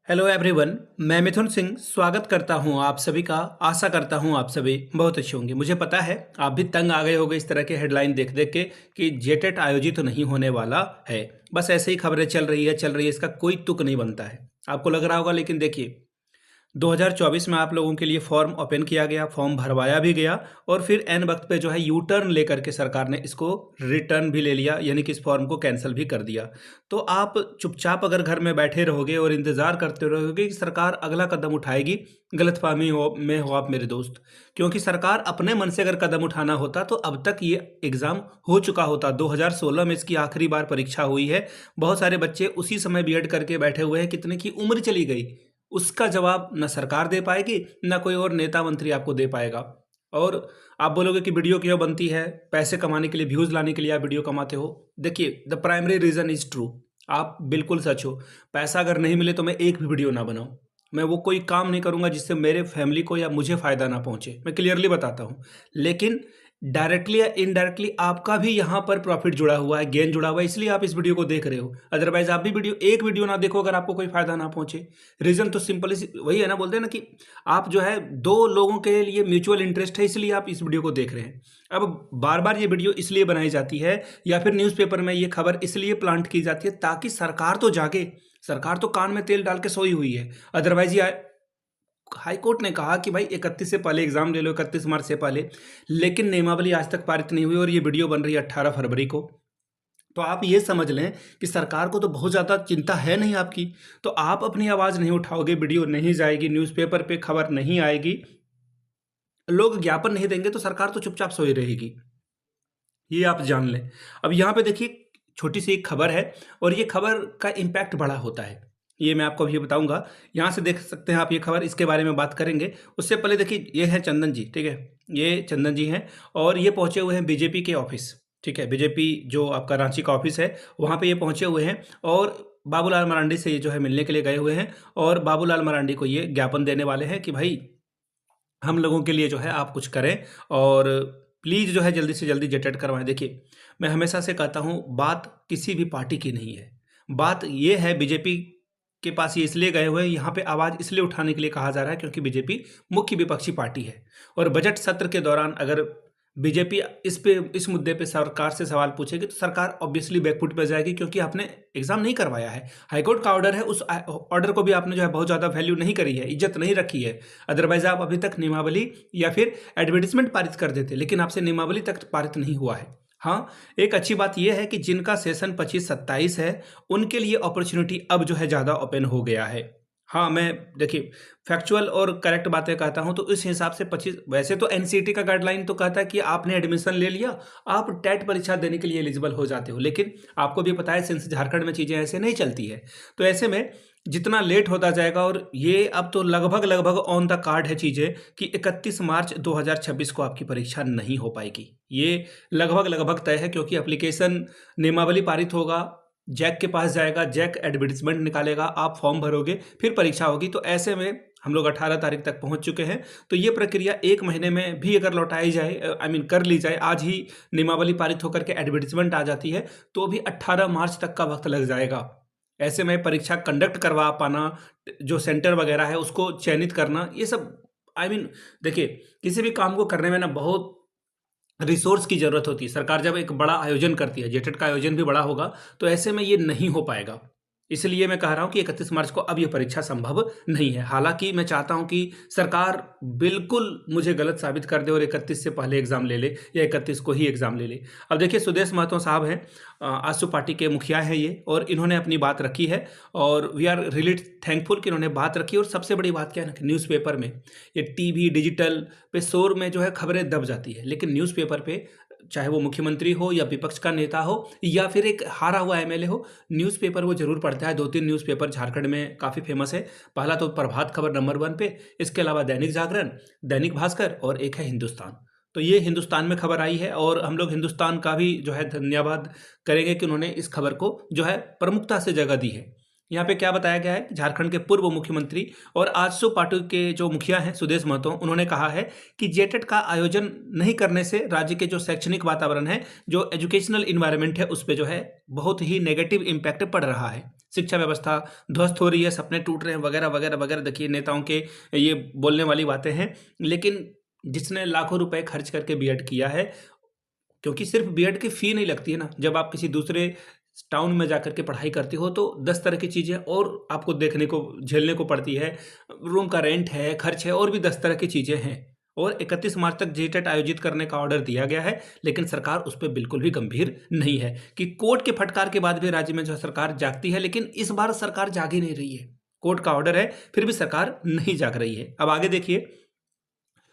Hello everyone. मैं मिथुन सिंह स्वागत करता हूं आप सभी का। आशा करता हूं आप सभी बहुत अच्छे होंगे। मुझे पता है आप भी तंग आ गए होंगे इस तरह के हेडलाइन देख देख के कि जेटेट आयोजित तो नहीं होने वाला है। बस ऐसे ही खबरें चल रही है, इसका कोई तुक नहीं बनता है। आपको लग रहा होगा, लेकिन देखिए 2024 में आप लोगों के लिए फॉर्म ओपन किया गया, फॉर्म भरवाया भी गया और फिर एन वक्त पे जो है यू टर्न लेकर के सरकार ने इसको रिटर्न भी ले लिया, यानी कि इस फॉर्म को कैंसिल भी कर दिया। तो आप चुपचाप अगर घर में बैठे रहोगे और इंतज़ार करते रहोगे कि सरकार अगला कदम उठाएगी, गलतफहमी में हो आप मेरे दोस्त। क्योंकि सरकार अपने मन से अगर कदम उठाना होता तो अब तक ये एग्ज़ाम हो चुका होता। 2016 में इसकी आखिरी बार परीक्षा हुई है। बहुत सारे बच्चे उसी समय बीएड करके बैठे हुए हैं, कितने की उम्र चली गई, उसका जवाब न सरकार दे पाएगी न कोई और नेता मंत्री आपको दे पाएगा। और आप बोलोगे कि वीडियो क्यों बनती है, पैसे कमाने के लिए, व्यूज़ लाने के लिए आप वीडियो कमाते हो। देखिए, the primary reason is true. आप बिल्कुल सच हो। पैसा अगर नहीं मिले तो मैं एक भी वीडियो ना बनाऊं। मैं वो कोई काम नहीं करूंगा जिससे मेरे फैमिली को या मुझे फ़ायदा ना पहुंचे, मैं क्लियरली बताता हूं। लेकिन डायरेक्टली या इनडायरेक्टली आपका भी यहाँ पर प्रॉफिट जुड़ा हुआ है, गेन जुड़ा हुआ है, इसलिए आप इस वीडियो को देख रहे हो। अदरवाइज आप भी एक वीडियो ना देखो अगर आपको कोई फायदा ना पहुंचे। रीजन तो सिंपल वही है ना, बोलते हैं ना कि आप जो है दो लोगों के लिए म्यूचुअल इंटरेस्ट है, इसलिए आप इस वीडियो को देख रहे हैं। अब बार बार ये वीडियो इसलिए बनाई जाती है या फिर न्यूज़पेपर में ये खबर इसलिए प्लांट की जाती है ताकि सरकार तो जागे। सरकार तो कान में तेल डाल के सोई हुई है। अदरवाइज ये हाई कोर्ट ने कहा कि भाई 31 से पहले एग्जाम ले लो, 31 मार्च से पहले, लेकिन नियमावली आज तक पारित नहीं हुई और ये वीडियो बन रही है 18 फरवरी को। तो आप ये समझ लें कि सरकार को तो बहुत ज़्यादा चिंता है नहीं आपकी। तो आप अपनी आवाज़ नहीं उठाओगे, वीडियो नहीं जाएगी, न्यूज़पेपर पे खबर नहीं आएगी, लोग ज्ञापन नहीं देंगे, तो सरकार तो चुपचाप सोई रहेगी। ये आप जान लें। अब यहाँ पे देखिए, छोटी सी एक खबर है और ये खबर का इम्पैक्ट बड़ा होता है, ये मैं आपको अभी बताऊंगा। यहाँ से देख सकते हैं आप ये खबर, इसके बारे में बात करेंगे। उससे पहले देखिए, ये है चंदन जी, ठीक है, ये चंदन जी हैं और ये पहुंचे हुए हैं बीजेपी के ऑफिस, ठीक है, बीजेपी जो आपका रांची का ऑफिस है वहाँ पे ये पहुंचे हुए हैं और बाबूलाल मरांडी से ये जो है मिलने के लिए गए हुए हैं और बाबूलाल मरांडी को ये ज्ञापन देने वाले हैं कि भाई हम लोगों के लिए जो है आप कुछ करें और प्लीज़ जो है जल्दी से जल्दी जेटेट करवाएं। देखिए, मैं हमेशा से कहता हूँ, बात किसी भी पार्टी की नहीं है, बात ये है बीजेपी के पास ये इसलिए गए हुए हैं, यहाँ पे आवाज़ इसलिए उठाने के लिए कहा जा रहा है क्योंकि बीजेपी मुख्य विपक्षी पार्टी है। और बजट सत्र के दौरान अगर बीजेपी इस मुद्दे पे सरकार से सवाल पूछेगी तो सरकार ऑब्वियसली बैकफुट पे जाएगी, क्योंकि आपने एग्जाम नहीं करवाया है। हाईकोर्ट का ऑर्डर है, उस ऑर्डर को भी आपने जो है बहुत ज़्यादा वैल्यू नहीं करी है, इज्जत नहीं रखी है। अदरवाइज आप अभी तक नियमावली या फिर एडवर्टीजमेंट पारित कर देते, लेकिन आपसे नियमावली तक पारित नहीं हुआ है। हाँ, एक अच्छी बात यह है कि जिनका सेशन 25-27 है उनके लिए अपॉर्चुनिटी अब जो है ज़्यादा ओपन हो गया है। हाँ, मैं देखिए फैक्चुअल और करेक्ट बातें कहता हूँ, तो इस हिसाब से 25, वैसे तो एनसीईटी का गाइडलाइन तो कहता है कि आपने एडमिशन ले लिया, आप टेट परीक्षा देने के लिए एलिजिबल हो जाते हो, लेकिन आपको भी पता है सिंस झारखंड में चीज़ें ऐसे नहीं चलती है। तो ऐसे में जितना लेट होता जाएगा, और ये अब तो लगभग लगभग ऑन द कार्ड है चीज़ें कि 31 मार्च 2026 को आपकी परीक्षा नहीं हो पाएगी। ये लगभग लगभग तय है, क्योंकि एप्लीकेशन नियमावली पारित होगा, जैक के पास जाएगा, जैक एडवर्टीजमेंट निकालेगा, आप फॉर्म भरोगे, फिर परीक्षा होगी। तो ऐसे में हम लोग 18 तारीख तक पहुंच चुके हैं। तो ये प्रक्रिया एक महीने में भी अगर लौटाई जाए, कर ली जाए, आज ही नियमावली पारित होकर के एडवर्टीजमेंट आ जाती है, तो भी 18 मार्च तक का वक्त लग जाएगा। ऐसे में परीक्षा कंडक्ट करवा पाना, जो सेंटर वगैरह है उसको चयनित करना, ये सब देखिए, किसी भी काम को करने में ना बहुत रिसोर्स की ज़रूरत होती है। सरकार जब एक बड़ा आयोजन करती है, जेटेट का आयोजन भी बड़ा होगा, तो ऐसे में ये नहीं हो पाएगा। इसलिए मैं कह रहा हूँ कि 31 मार्च को अब ये परीक्षा संभव नहीं है। हालाँकि मैं चाहता हूँ कि सरकार बिल्कुल मुझे गलत साबित कर दे और 31 से पहले एग्ज़ाम ले ले या 31 को ही एग्ज़ाम ले ले। अब देखिए, सुदेश महतो साहब हैं, आजसू पार्टी के मुखिया हैं ये, और इन्होंने अपनी बात रखी है और वी आर रियली थैंकफुल कि इन्होंने बात रखी। और सबसे बड़ी बात क्या है ना कि न्यूज़पेपर में, ये टीवी डिजिटल पे शोर में जो है खबरें दब जाती है, लेकिन न्यूज़पेपर पे चाहे वो मुख्यमंत्री हो या विपक्ष का नेता हो या फिर एक हारा हुआ एमएलए हो, न्यूज़पेपर वो जरूर पढ़ता है। 2-3 न्यूज़पेपर झारखंड में काफ़ी फेमस है। पहला तो प्रभात खबर नंबर 1 पे, इसके अलावा दैनिक जागरण, दैनिक भास्कर और एक है हिंदुस्तान। तो ये हिंदुस्तान में खबर आई है और हम लोग हिंदुस्तान का भी जो है धन्यवाद करेंगे कि उन्होंने इस खबर को जो है प्रमुखता से जगह दी है। यहाँ पे क्या बताया गया है, झारखंड के पूर्व मुख्यमंत्री और आजसू पार्टी के जो मुखिया हैं सुदेश महतो, उन्होंने कहा है कि जेटेट का आयोजन नहीं करने से राज्य के जो शैक्षणिक वातावरण है, जो एजुकेशनल इन्वायरमेंट है, उस पर जो है बहुत ही नेगेटिव इम्पैक्ट पड़ रहा है। शिक्षा व्यवस्था ध्वस्त हो रही है, सपने टूट रहे हैं, वगैरह वगैरह वगैरह। देखिए नेताओं के ये बोलने वाली बातें हैं, लेकिन जिसने लाखों रुपए खर्च करके बीएड किया है, क्योंकि सिर्फ बीएड की फी नहीं लगती है ना, जब आप किसी दूसरे टाउन में जाकर के पढ़ाई करते हो तो 10 तरह की चीज़ें और आपको देखने को झेलने को पड़ती है। रूम का रेंट है, खर्च है, और भी 10 तरह की चीज़ें हैं। और 31 मार्च तक जेटेट आयोजित करने का ऑर्डर दिया गया है, लेकिन सरकार उस पर बिल्कुल भी गंभीर नहीं है। कि कोर्ट के फटकार के बाद भी राज्य में जो सरकार जागती है, लेकिन इस बार सरकार जाग ही नहीं रही है। कोर्ट का ऑर्डर है, फिर भी सरकार नहीं जाग रही है। अब आगे देखिए,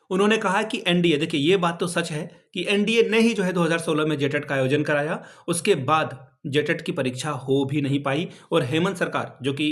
उन्होंने कहा कि एनडीए, देखिए ये बात तो सच है कि एनडीए ने ही जो है 2016 में जेटेट का आयोजन कराया, उसके बाद जेटेट की परीक्षा हो भी नहीं पाई। और हेमंत सरकार जो कि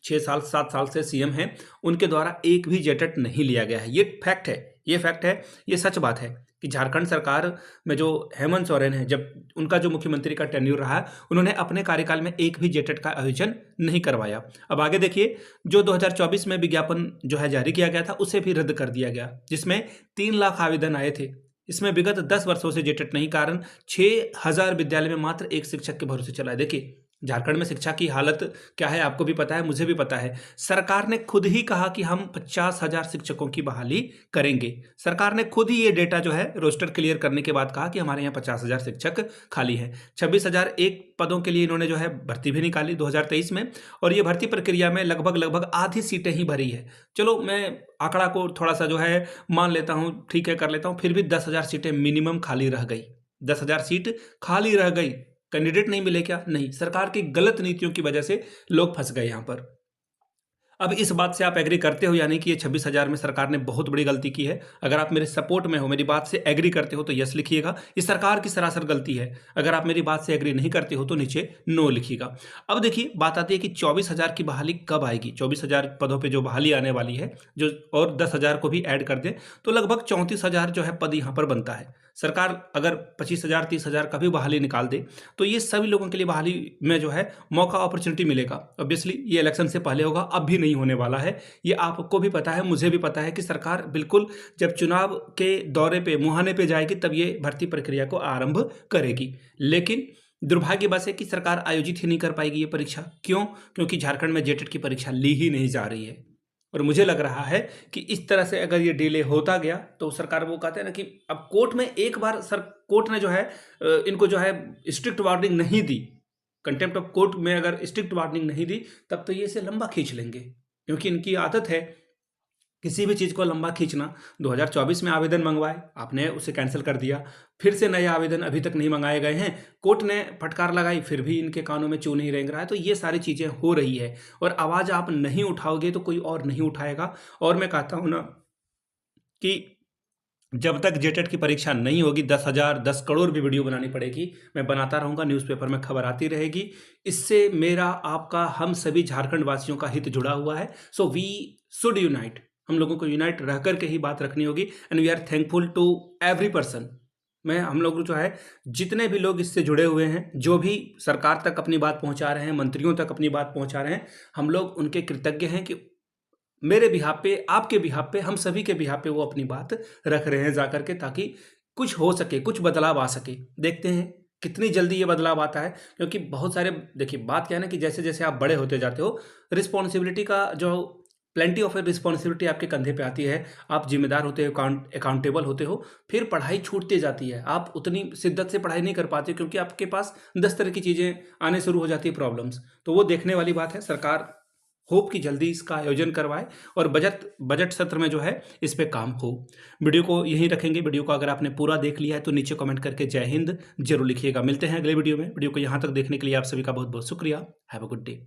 6 साल 7 साल से सीएम हैं, उनके द्वारा एक भी जेटेट नहीं लिया गया है। ये फैक्ट है, ये फैक्ट है, ये सच बात है कि झारखंड सरकार में जो हेमंत सोरेन है, जब उनका जो मुख्यमंत्री का टेन्यूर रहा, उन्होंने अपने कार्यकाल में एक भी जेटेट का आयोजन नहीं करवाया। अब आगे देखिए, जो 2024 में विज्ञापन जो है जारी किया गया था, उसे भी रद्द कर दिया गया, जिसमें 3 लाख आवेदन आए थे। इसमें विगत 10 वर्षों से जेटेट नहीं, कारण 6000 विद्यालय में मात्र एक शिक्षक के भरोसे चला है। देखिए झारखंड में शिक्षा की हालत क्या है, आपको भी पता है, मुझे भी पता है। सरकार ने खुद ही कहा कि हम 50,000 शिक्षकों की बहाली करेंगे। सरकार ने खुद ही ये डेटा जो है रोस्टर क्लियर करने के बाद कहा कि हमारे यहाँ 50,000 शिक्षक खाली हैं। 26,001 पदों के लिए इन्होंने जो है भर्ती भी निकाली 2023 में, और ये भर्ती प्रक्रिया में लगभग आधी सीटें ही भरी है। चलो मैं आंकड़ा को थोड़ा सा जो है मान लेता हूँ, ठीक है, कर लेता हूँ, फिर भी 10,000 सीटें मिनिमम खाली रह गई। 10,000 सीट खाली रह गई। कैंडिडेट नहीं मिले क्या? नहीं, सरकार की गलत नीतियों की वजह से लोग फंस गए यहां पर। अब इस बात से आप एग्री करते हो, यानी कि ये 26,000 में सरकार ने बहुत बड़ी गलती की है? अगर आप मेरे सपोर्ट में हो, मेरी बात से एग्री करते हो तो यस लिखिएगा, ये सरकार की सरासर गलती है। अगर आप मेरी बात से एग्री नहीं करते हो तो नीचे नो लिखिएगा। अब देखिए बात आती है कि 24,000 की बहाली कब आएगी। 24,000 पदों पे जो बहाली आने वाली है, जो और 10,000 को भी ऐड कर दें तो लगभग 34,000 जो है पद यहाँ पर बनता है। सरकार अगर 25,000 30,000 का भी बहाली निकाल दे तो ये सभी लोगों के लिए बहाली में जो है मौका, अपॉर्चुनिटी मिलेगा। ऑब्वियसली ये इलेक्शन से पहले होगा, अब भी नहीं होने वाला है। ये आपको भी पता है, मुझे भी पता है कि सरकार बिल्कुल जब चुनाव के दौरे पे, मुहाने पे जाएगी तब ये भर्ती प्रक्रिया को आरंभ करेगी। लेकिन दुर्भाग्य बस है कि सरकार आयोजित ही नहीं कर पाएगी ये परीक्षा। क्यों? क्योंकि झारखंड में जेटेट की परीक्षा ली ही नहीं जा रही है। और मुझे लग रहा है कि इस तरह से अगर ये डिले होता गया तो सरकार, वो कहते हैं ना कि अब कोर्ट में एक बार कोर्ट ने जो है इनको जो है स्ट्रिक्ट वार्निंग नहीं दी, कंटेम्प्ट ऑफ कोर्ट में अगर स्ट्रिक्ट वार्निंग नहीं दी, तब तो ये इसे लंबा खींच लेंगे, क्योंकि इनकी आदत है किसी भी चीज़ को लंबा खींचना। 2024 में आवेदन मंगवाए, आपने उसे कैंसिल कर दिया, फिर से नए आवेदन अभी तक नहीं मंगाए गए हैं, कोर्ट ने फटकार लगाई, फिर भी इनके कानों में चू नहीं रेंग रहा है। तो ये सारी चीज़ें हो रही है, और आवाज़ आप नहीं उठाओगे तो कोई और नहीं उठाएगा। और मैं कहता हूँ ना कि जब तक जेटेट की परीक्षा नहीं होगी, 10,000 10 करोड़ भी वीडियो बनानी पड़ेगी, मैं बनाता रहूँगा, न्यूज़पेपर में खबर आती रहेगी। इससे मेरा, आपका, हम सभी झारखंड वासियों का हित जुड़ा हुआ है। सो वी शुड यूनाइट, हम लोगों को यूनाइट रह करके ही बात रखनी होगी। And we are thankful to every person. हम लोग जो है, जितने भी लोग इससे जुड़े हुए हैं, जो भी सरकार तक अपनी बात पहुंचा रहे हैं, मंत्रियों तक अपनी बात पहुंचा रहे हैं, हम लोग उनके कृतज्ञ हैं कि मेरे बिहाफ पे, आपके बिहाफ पे, हम सभी के बिहाफ पे वो अपनी बात रख रहे हैं जाकर के, ताकि कुछ हो सके, कुछ बदलाव आ सके। देखते हैं कितनी जल्दी ये बदलाव आता है, क्योंकि बहुत सारे, देखिए बात क्या है ना कि जैसे जैसे आप बड़े होते जाते हो, रिस्पॉन्सिबिलिटी का जो प्लेंटी ऑफ रिस्पॉन्सिबिलिटी आपके कंधे पे आती है, आप जिम्मेदार होते हो, अकाउंटेबल होते हो, फिर पढ़ाई छूटती जाती है, आप उतनी शिद्दत से पढ़ाई नहीं कर पाते, क्योंकि आपके पास 10 तरह की चीज़ें आने शुरू हो जाती है, प्रॉब्लम्स। तो वो देखने वाली बात है। सरकार होप कि जल्दी इसका आयोजन करवाए और बजट सत्र में जो है इस पे काम हो। वीडियो को यहीं रखेंगे। वीडियो को अगर आपने पूरा देख लिया है तो नीचे कमेंट करके जय हिंद जरूर लिखिएगा। मिलते हैं अगले वीडियो में। वीडियो को यहाँ तक देखने के लिए आप सभी का बहुत बहुत शुक्रिया। Have a good day.